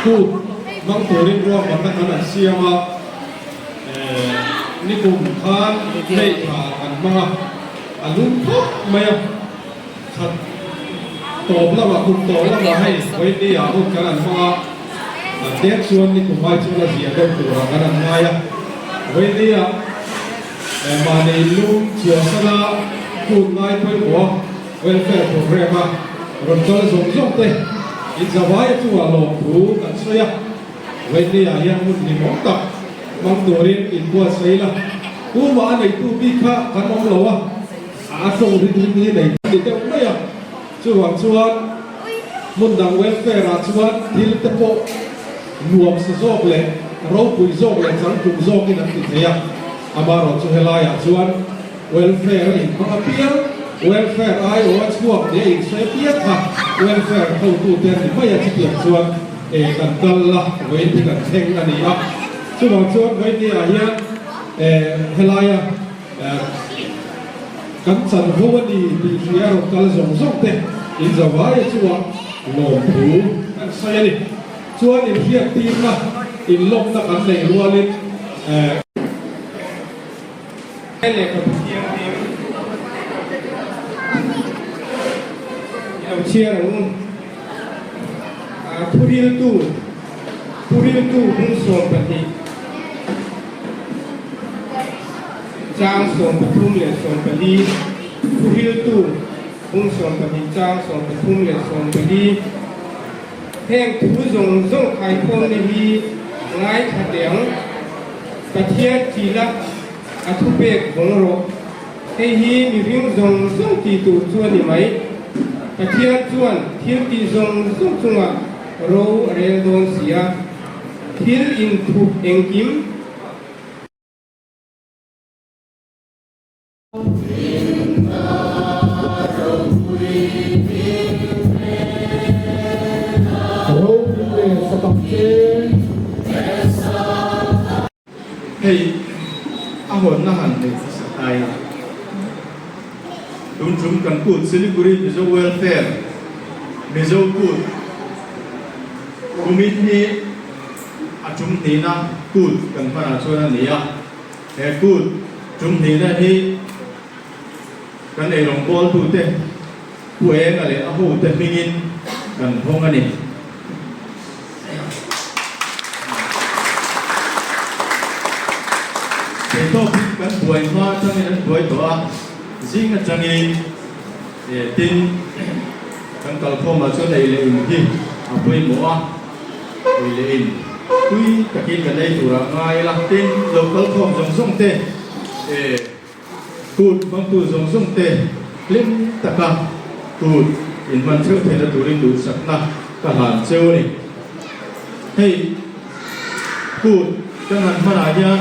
그 망토린 루아 만나는 시야마 니kum 칸 네이파 안마가 알lum포 마야 kat tobla kum tobla hai koi ni abu kan anmaga dek chuan nikum mai chula zia dok tura kan anmaya koi ni a ma nei lum chiasana kun ngai koi bo welfare program a ron tol zong zong te in zawai tu a lo thu kan soya koi ni a yang mun ni mong tak mang turin in bua seila ku ma nei tu bi kha kan om lo a a so ri ni nei ni te mai a chuan chuan mun dang welfare a chuan thil te po nuam sa zok le ro pui zok le chang tum zok in an ti theya amaro chu helaya chuan welfare in ma piang welfare ai o chuak de in se pia kha welfare ho tu te ni mai a chi piang chuan e kan kal la wei ti kan theng ani a chuan chuan wei ni a hian helaya kan chan ho ani bi ria ro kal zong zong te in zawai chuan lo thu kan sai ani chuan in hiat tin na in lom na kan nei rualin le ka thiam tim au chiarung thuril tu hung som pati chang som pathum le som pali thuril tu hung som pati chang som pathum le som pali heng thu zong zong khai khom ni hi ngai khateng pathia chila athu pek bong ro he hi mi ring zong zong ti tu chuan ni mai pathia chuan thil ti zong zong chunga ro rel don sia thil in thu engkim hey ahon na han le ai dun chum kan put siliguri mizo welfare mizo put kumit ni achum ni na put kan para chona nia he put chum ni na hi kan ei rong bol tu te puwe nga le ahu te mingin kan thong ani to kan buai ma chang in buai to a jing a chang in tin kan kal kho ma chu nei le in hi a buai mo a ui le in tui ka kin kan nei tura ngai la tin lo kal kho jong song te tut bang tu jong song te lim taka tut in man cheu the na turin du sakna ka han cheu ni hey tut kan han ma ya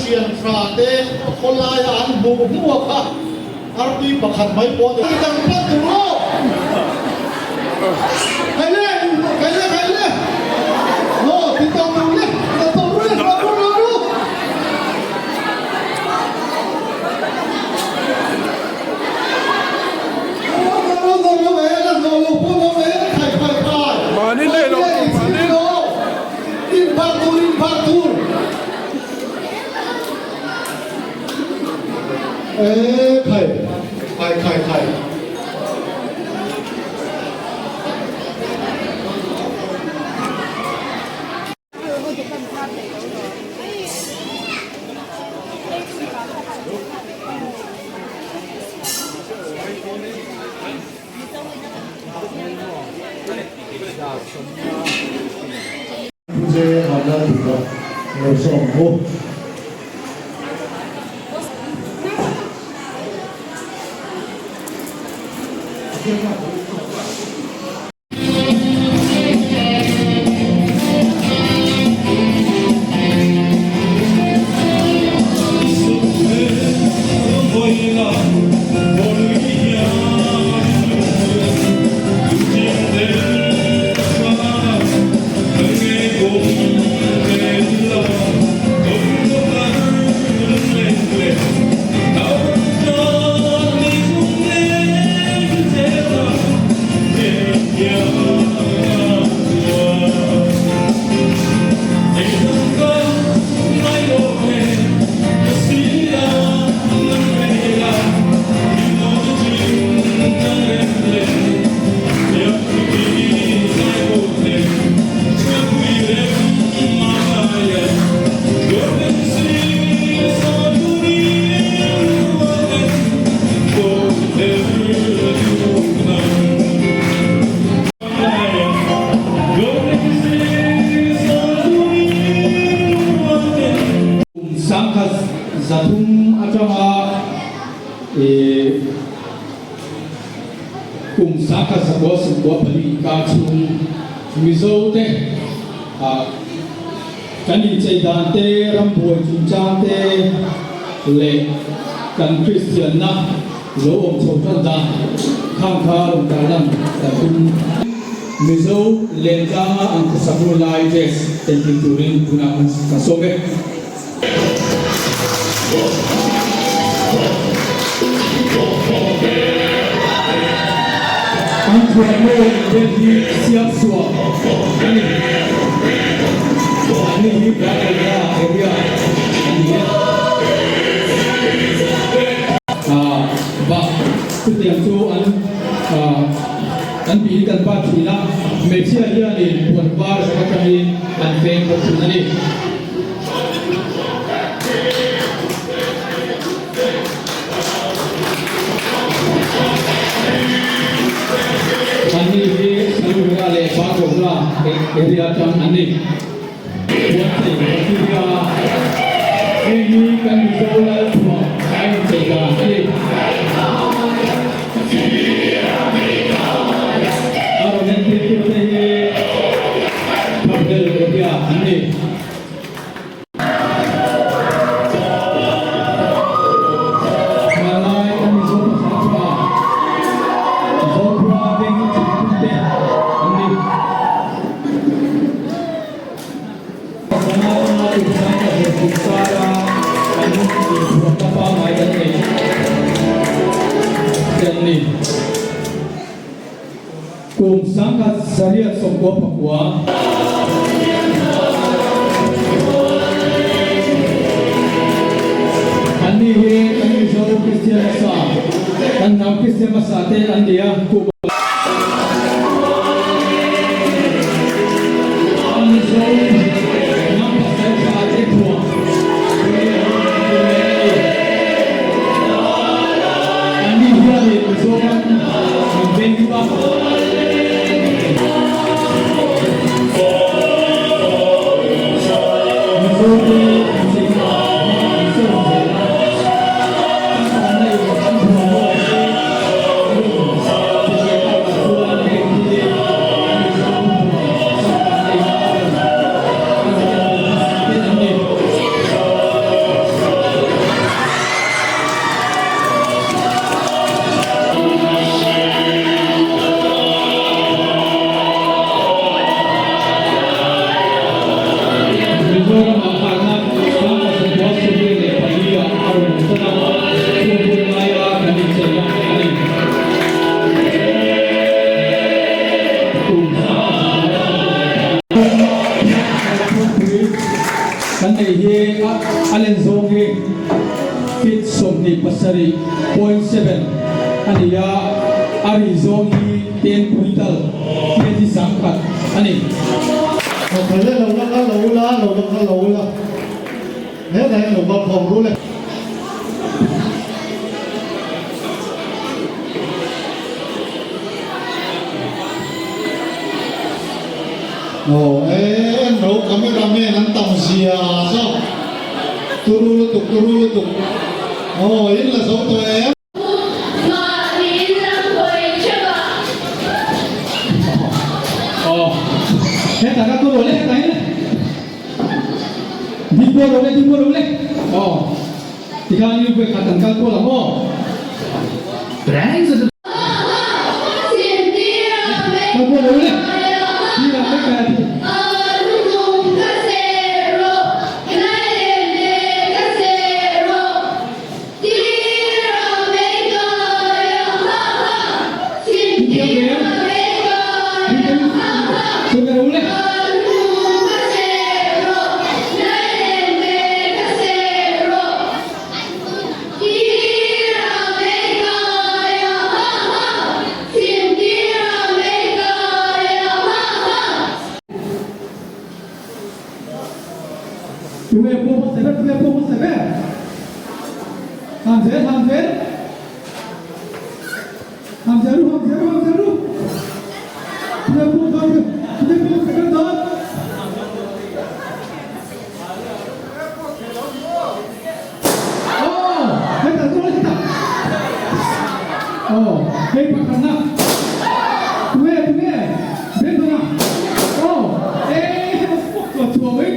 ชียนฟราเตคนลายอันบุกหัวค่ะอาร์ตีประคันไม่ปวดที่ตั้งพระตุโรใครเล่โอ้ที่ต้องดูเล่ต้องดูเล่เรามานี่เลยลงมานี่อินพาตูใคร이제 하나님과 여성고 Zatum atama cùng saka sabwa sabwa pali ka chung mizo te kani chaidan te rambuan chunchang te le kan Christian na lo om chawtan da khang kha long ta lam zatum mizo lenga ang sabulai tes tentin turin puna kasoge Ang tuwamo hindi siap suwa. Ani hibra kaya area. Ba setiap tu an bihikan ba tila media dia ni buat bar sama kami an feng betul ni. Ani di seluruh wilayah Bangkoklah area jam ani. Buat dia ini kan dijual semua. Saya jaga ini. Kalau nanti kita ini kabel area ani. Cùng sangkat syariat songko Papua Andi he kami jauh Kristian masa dan nam Kristian masa te andi ya ku Andi jauh nam pasal saat itu Andi dia ni jauh membenci apa ye alen zonge fit somni pasari 0.7 aniya ari zongi 10 quintal keji sangkat ani Phải lên lầu nó lầu la thế này lầu vào phòng luôn này em nấu cameraman anh tòng xìa sao turu liên tục yên là số tụi em hết cả các cô rồi lên cái này đi qua rồi lên thì các anh về cả tầng các cô làm không ráng rồi các cô rồi lên đi làm cái này thì तुम्हें वो मत सेवे हम जरूर तुम्हें वो सेवे दो kita hei pakarna तुम्हें बेतना तो छुआवे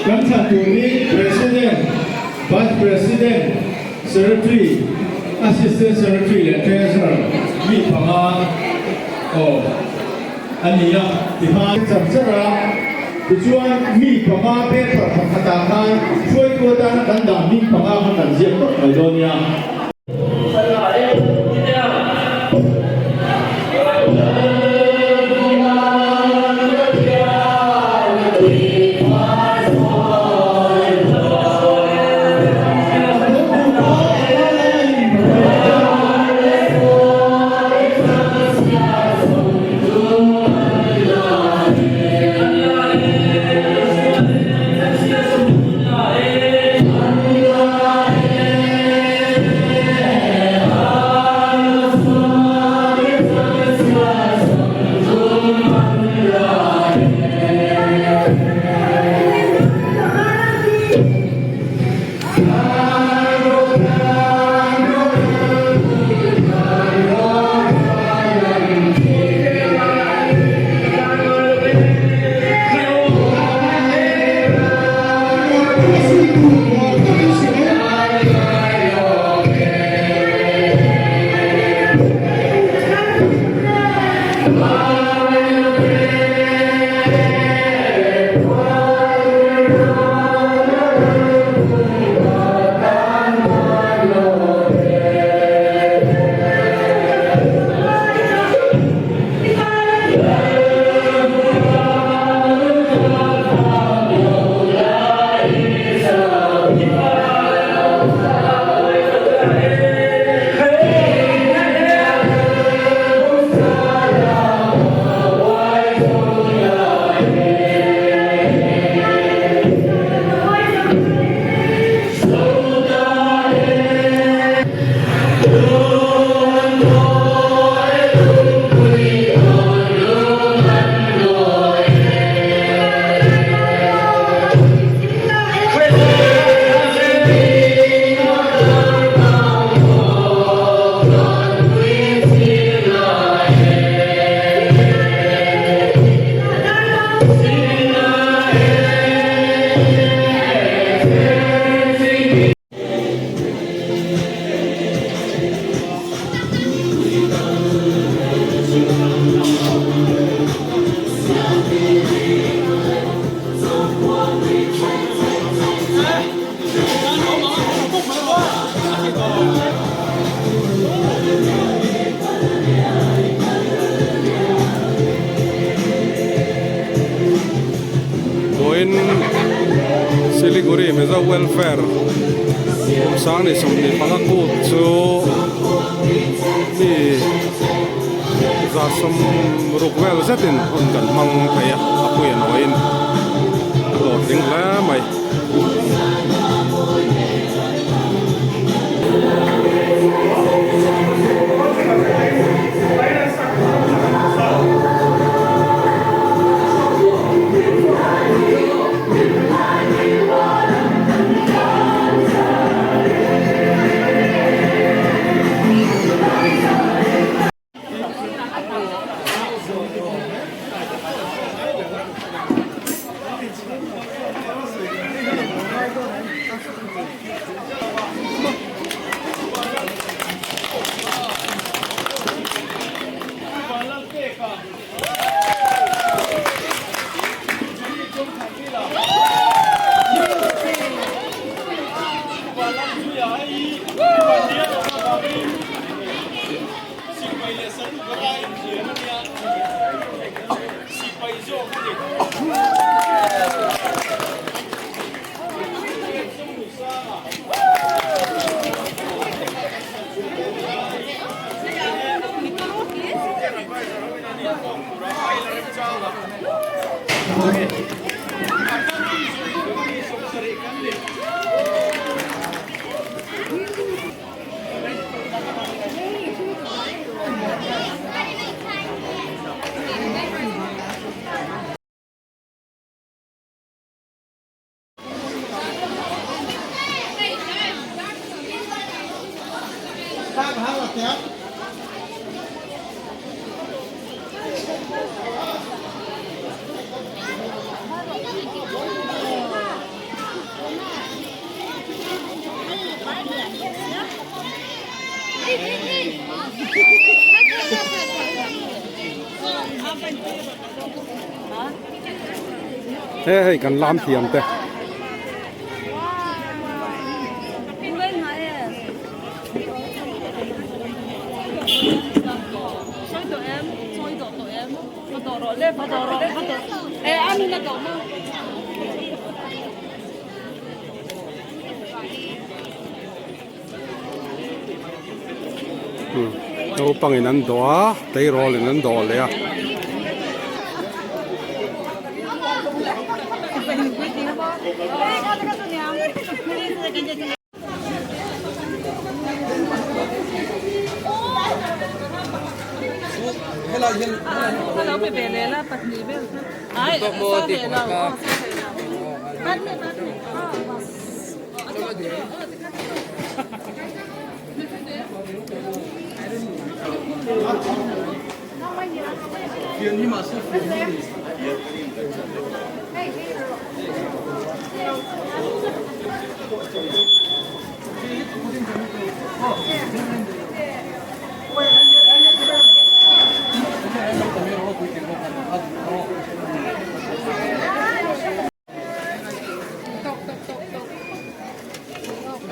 Kan satu ni Presiden, Vice President, Secretary, Assistant Secretary dan Treasurer. Ni pama oh, ani ya tiha samsara. Tujuan mi pama paper katakan, cuy kuatan dan dami pama kan siap Macedonia. Siliguri meza welfare sang ni som ni pangakut so ni za som rukwel zatin on kan mang kaya aku ya noin lo ting la mai เฮ้ยกันล้ามเทียมเต้ đâu bằng nên đó tay rồi nên đóเลยà Hello, bebe Lela, patni be. Ai, so hello. Patni.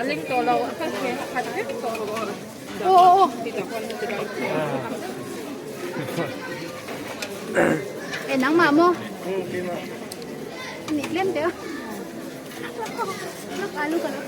Aling tolaw, apa sih? Katanya tolaw. Oh. Nắng mà mua. Nị lên thế. Lúc alu kan lúc